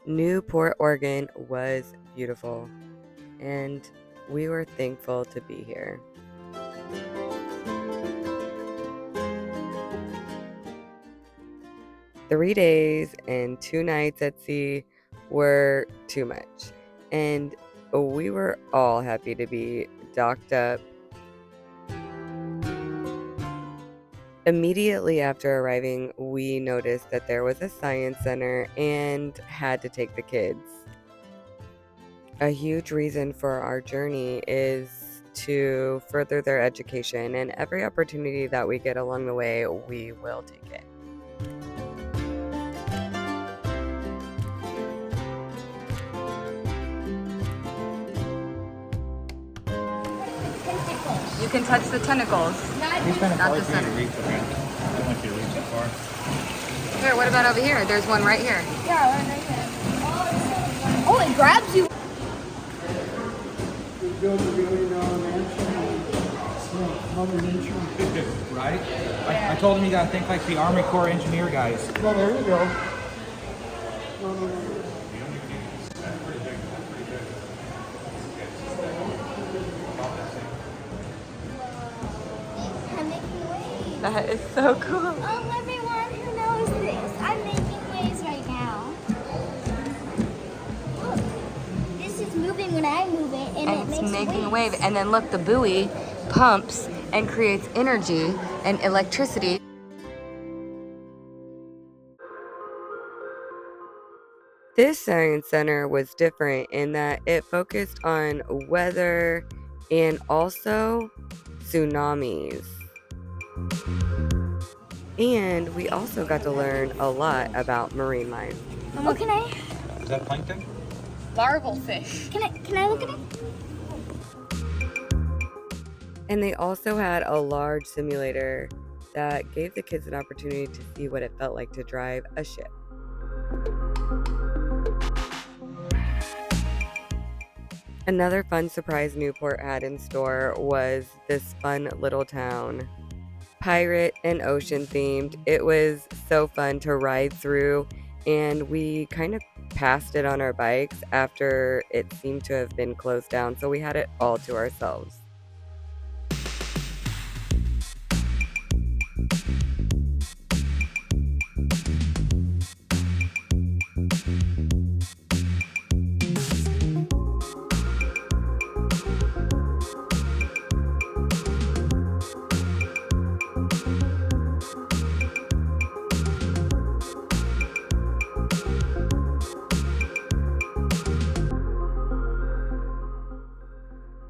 Newport, Oregon was beautiful, and we were thankful to be here. Three days and 2 nights at sea were too much, and we were all happy to be docked up. Immediately after arriving, we noticed that there was a science center and had to take the kids. A huge reason for our journey is to further their education, and every opportunity that we get along the way, we will take it. You can touch the tentacles. He's kind of Not far the for you to center. reach, okay? I don't want you to reach that far. Here, what about over here? There's one right here. Yeah, right there. Oh, it grabs you. We built a really known mansion and Mother Nature. Right? I told him you gotta think like the Army Corps engineer guys. Well, there you go. No. I'm making waves. That is so cool. Oh, everyone who knows this, I'm making waves right now. Look, this is moving when I move it, and it And makes it's making a waves. wave. And then look, the buoy pumps and creates energy and electricity. This science center was different in that it focused on weather and also tsunamis. And we also got to learn a lot about marine life. Oh, can I Is that plankton? Larval fish. look at it? And they also had a large simulator that gave the kids an opportunity to see what it felt like to drive a ship. Another fun surprise Newport had in store was this fun little town. Pirate and ocean themed. It was so fun to ride through, and we kind of passed it on our bikes after it seemed to have been closed down, so we had it all to ourselves.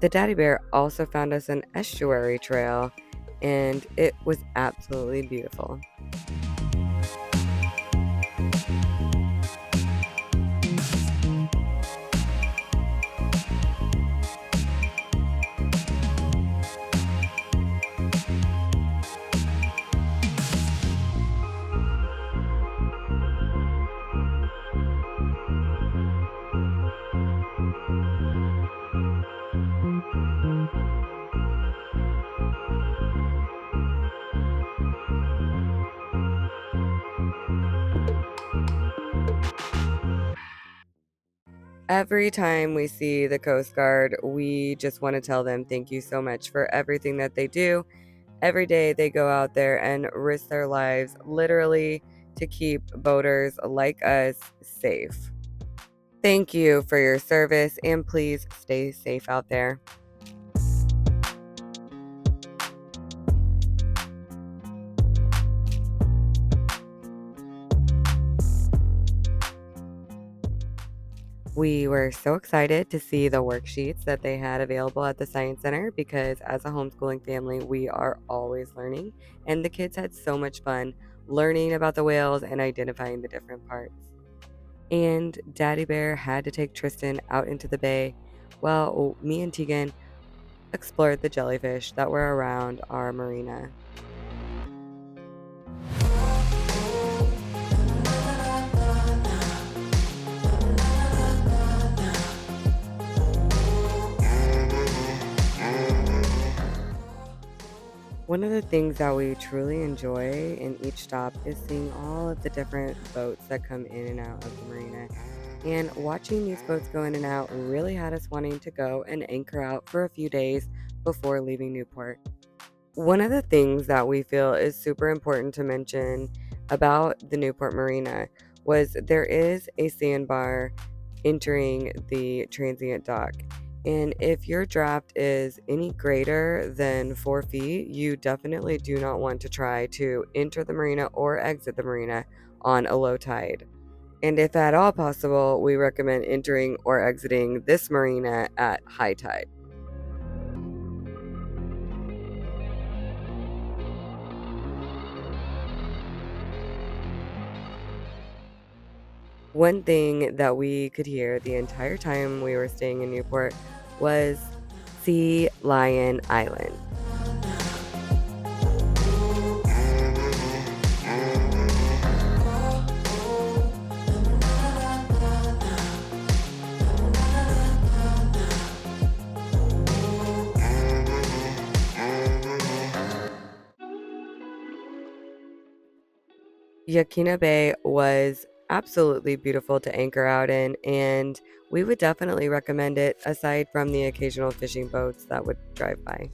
The daddy bear also found us an estuary trail, and it was absolutely beautiful. Every time we see the Coast Guard, we just want to tell them thank you so much for everything that they do. Every day they go out there and risk their lives literally to keep boaters like us safe. Thank you for your service, and please stay safe out there. We were so excited to see the worksheets that they had available at the Science Center because as a homeschooling family, we are always learning, and the kids had so much fun learning about the whales and identifying the different parts. And Daddy Bear had to take Tristan out into the bay while me and Tegan explored the jellyfish that were around our marina. One of the things that we truly enjoy in each stop is seeing all of the different boats that come in and out of the marina. And watching these boats go in and out really had us wanting to go and anchor out for a few days before leaving Newport. One of the things that we feel is super important to mention about the Newport Marina was there is a sandbar entering the transient dock. And if your draft is any greater than 4 feet, you definitely do not want to try to enter the marina or exit the marina on a low tide. And if at all possible, we recommend entering or exiting this marina at high tide. One thing that we could hear the entire time we were staying in Newport was Sea Lion Island. Yaquina Bay was absolutely beautiful to anchor out in, and we would definitely recommend it aside from the occasional fishing boats that would drive by.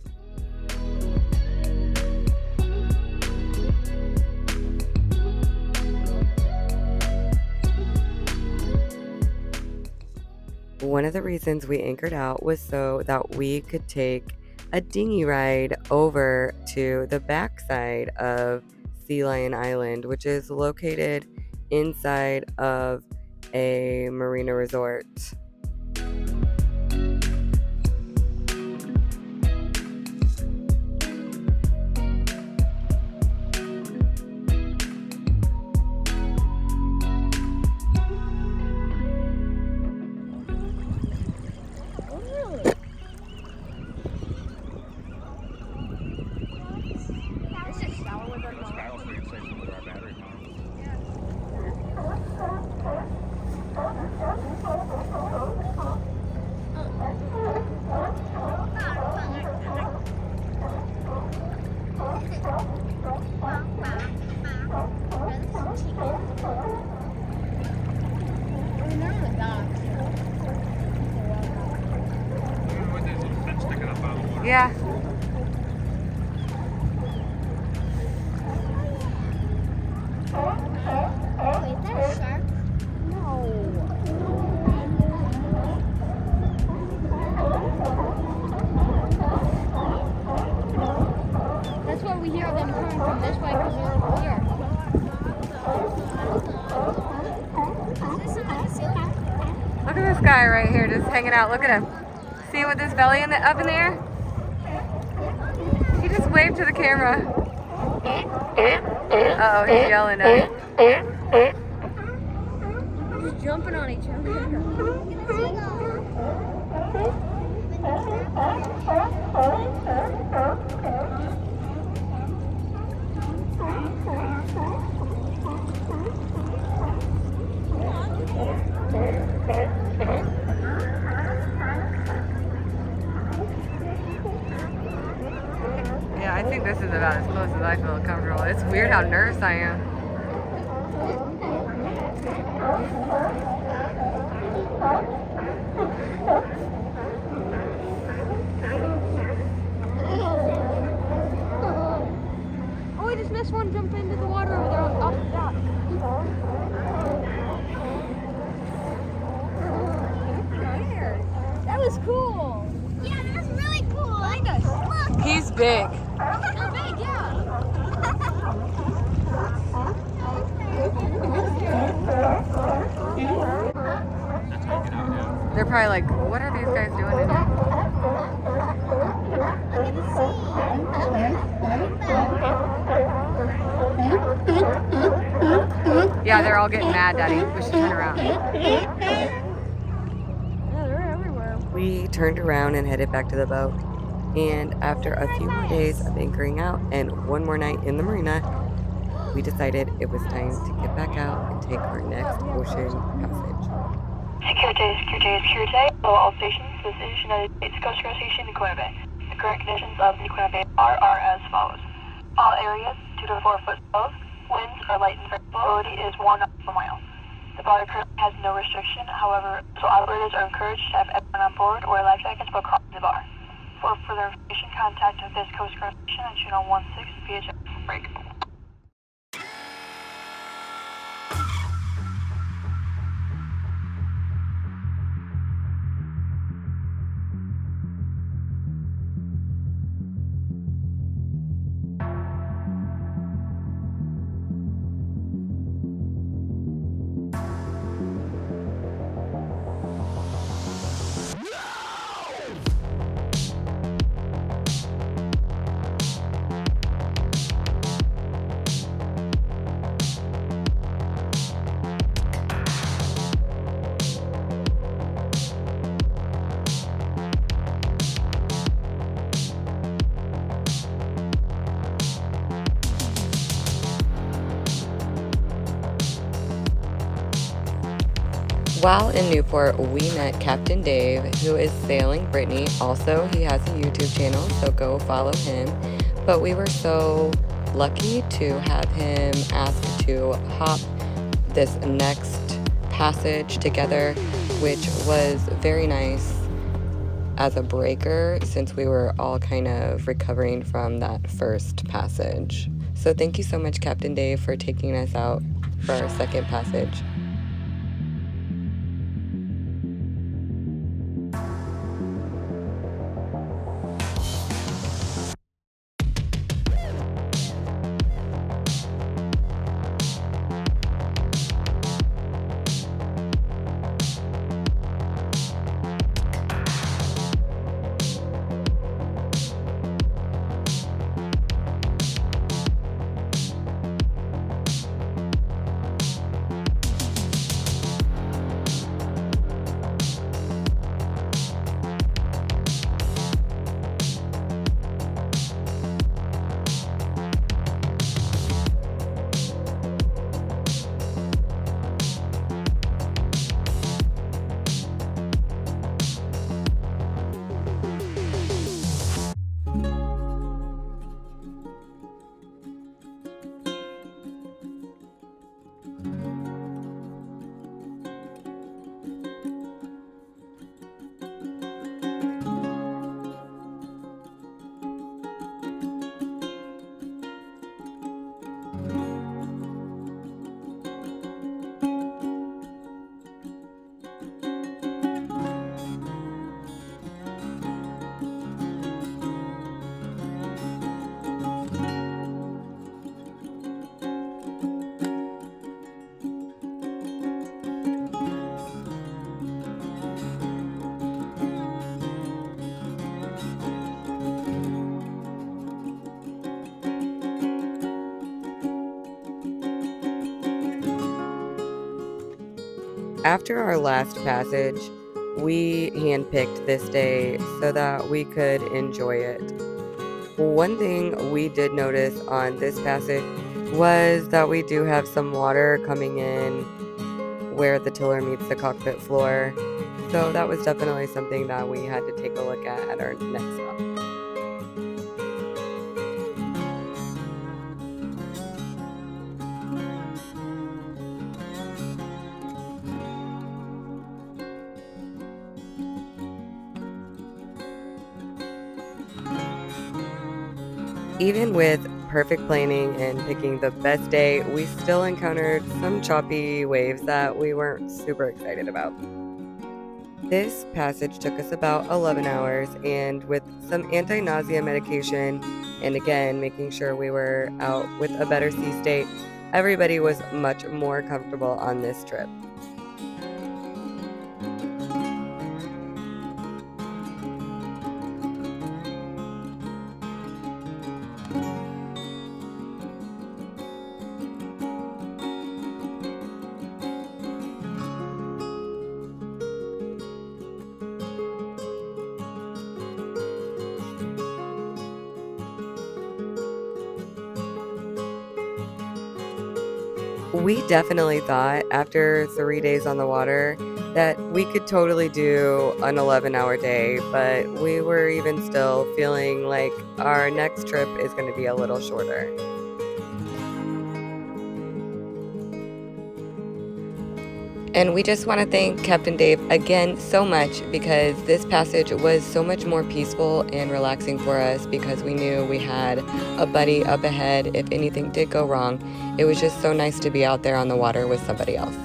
One of the reasons we anchored out was so that we could take a dinghy ride over to the backside of Sea Lion Island, which is located inside of a marina resort. Yeah. Wait, is that a shark? That's why we hear them coming from this way because they're over here. Look at this guy right here just hanging out. Look at him. See him with his belly up in the air? He just waved to the camera. Uh-oh, he's yelling at us. Just jumping on each other. Yeah, I think this is about as close as I feel comfortable. It's weird how nervous I am. Oh, we just missed one jumping into the water over there off the dock. That was cool. Yeah, that was really cool. Find us. Look. He's big. They're big, yeah. They're probably like, what are these guys doing in here? Yeah, they're all getting mad, Daddy. We should turn around. Yeah, they're everywhere. We turned around and headed back to the boat. And after a few more days of anchoring out and one more night in the marina, we decided it was time to get back out and take our next ocean passage. Security. All stations, this is United States Coast Guard Station, Newport Bay. The current conditions of Newport Bay are as follows. All areas 2 to 4 foot flows. Winds are light and variable. Visibility is 1 knot per mile. The bar currently has no restriction, however, so operators are encouraged to have everyone on board wear life jackets while crossing the bar. For further information, contact this Coast Guard station on Channel 16 VHF. Break. While in Newport, we met Captain Dave, who is sailing Brittany. Also, he has a YouTube channel, so go follow him. But we were so lucky to have him ask to hop this next passage together, which was very nice as a breaker since we were all kind of recovering from that first passage. So thank you so much, Captain Dave, for taking us out for our second passage. After our last passage, we handpicked this day so that we could enjoy it. One thing we did notice on this passage was that we do have some water coming in where the tiller meets the cockpit floor. So that was definitely something that we had to take a look at our next stop. Even with perfect planning and picking the best day, we still encountered some choppy waves that we weren't super excited about. This passage took us about 11 hours, and with some anti-nausea medication, and again, making sure we were out with a better sea state, everybody was much more comfortable on this trip. We definitely thought after 3 days on the water that we could totally do an 11-hour day, but we were even still feeling like our next trip is going to be a little shorter. And we just want to thank Captain Dave again so much, because this passage was so much more peaceful and relaxing for us, because we knew we had a buddy up ahead if anything did go wrong. It was just so nice to be out there on the water with somebody else.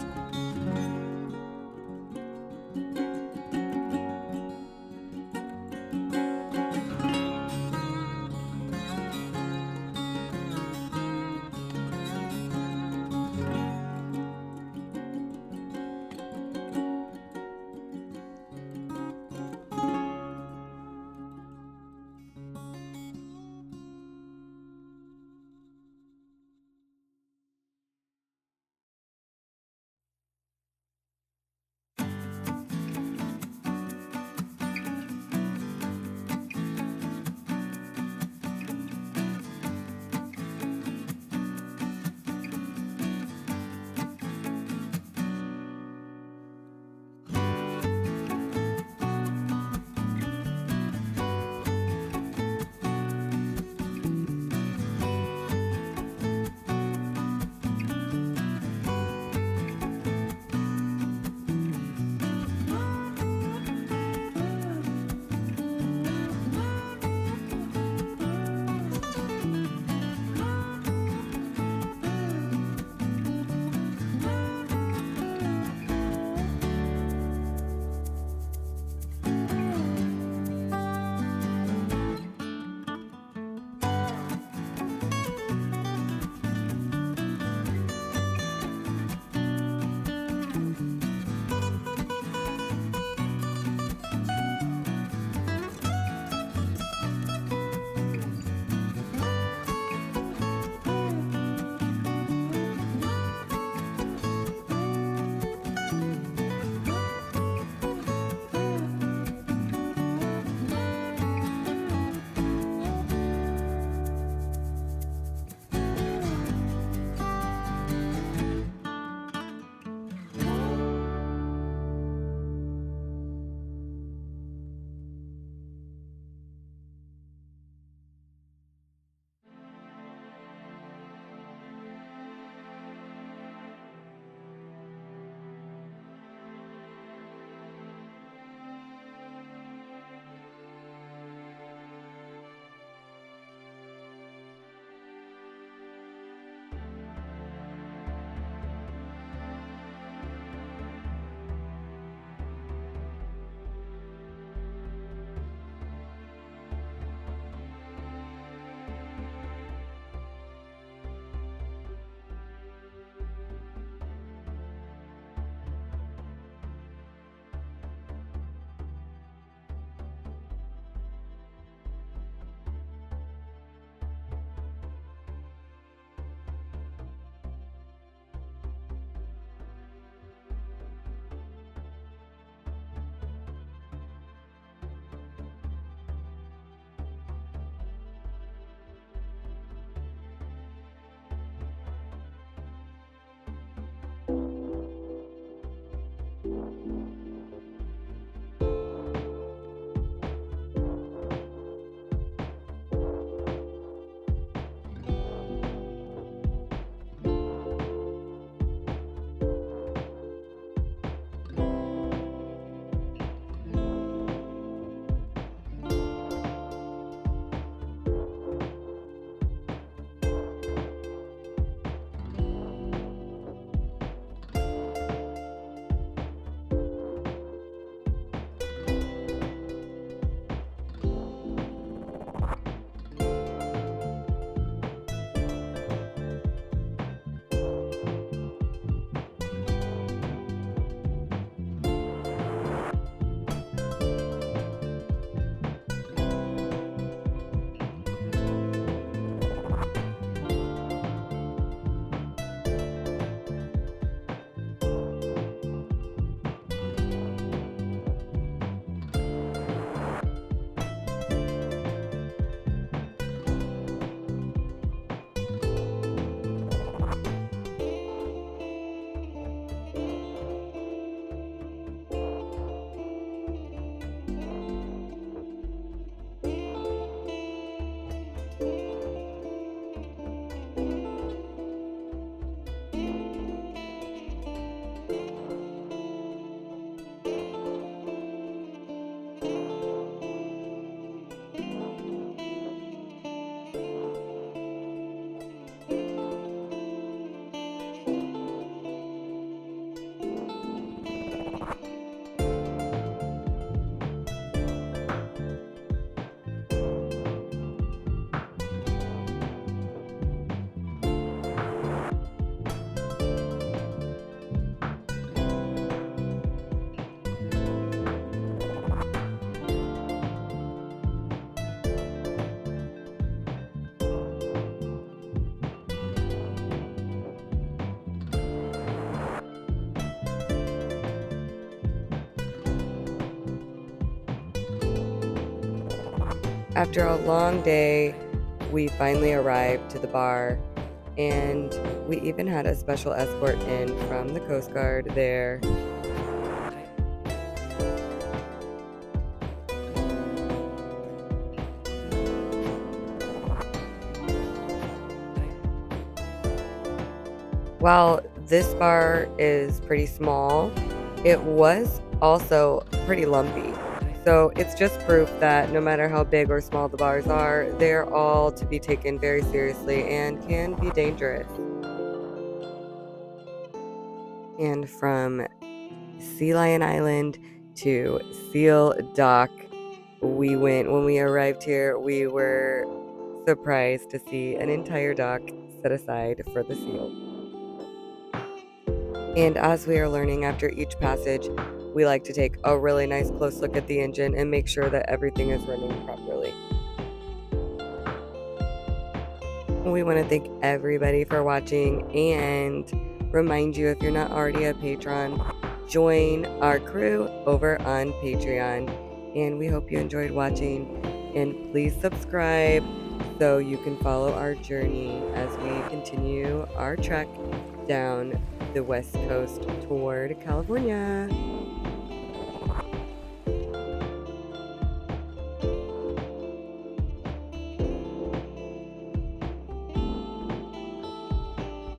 After a long day, we finally arrived to the bar, and we even had a special escort in from the Coast Guard there. While this bar is pretty small, it was also pretty lumpy. So it's just proof that no matter how big or small the bars are, they're all to be taken very seriously and can be dangerous. And from Sea Lion Island to Seal Dock, when we arrived here, we were surprised to see an entire dock set aside for the seal. And as we are learning after each passage, we like to take a really nice close look at the engine and make sure that everything is running properly. We want to thank everybody for watching and remind you, if you're not already a patron, join our crew over on Patreon. And we hope you enjoyed watching, and please subscribe so you can follow our journey as we continue our trek down the West Coast toward California.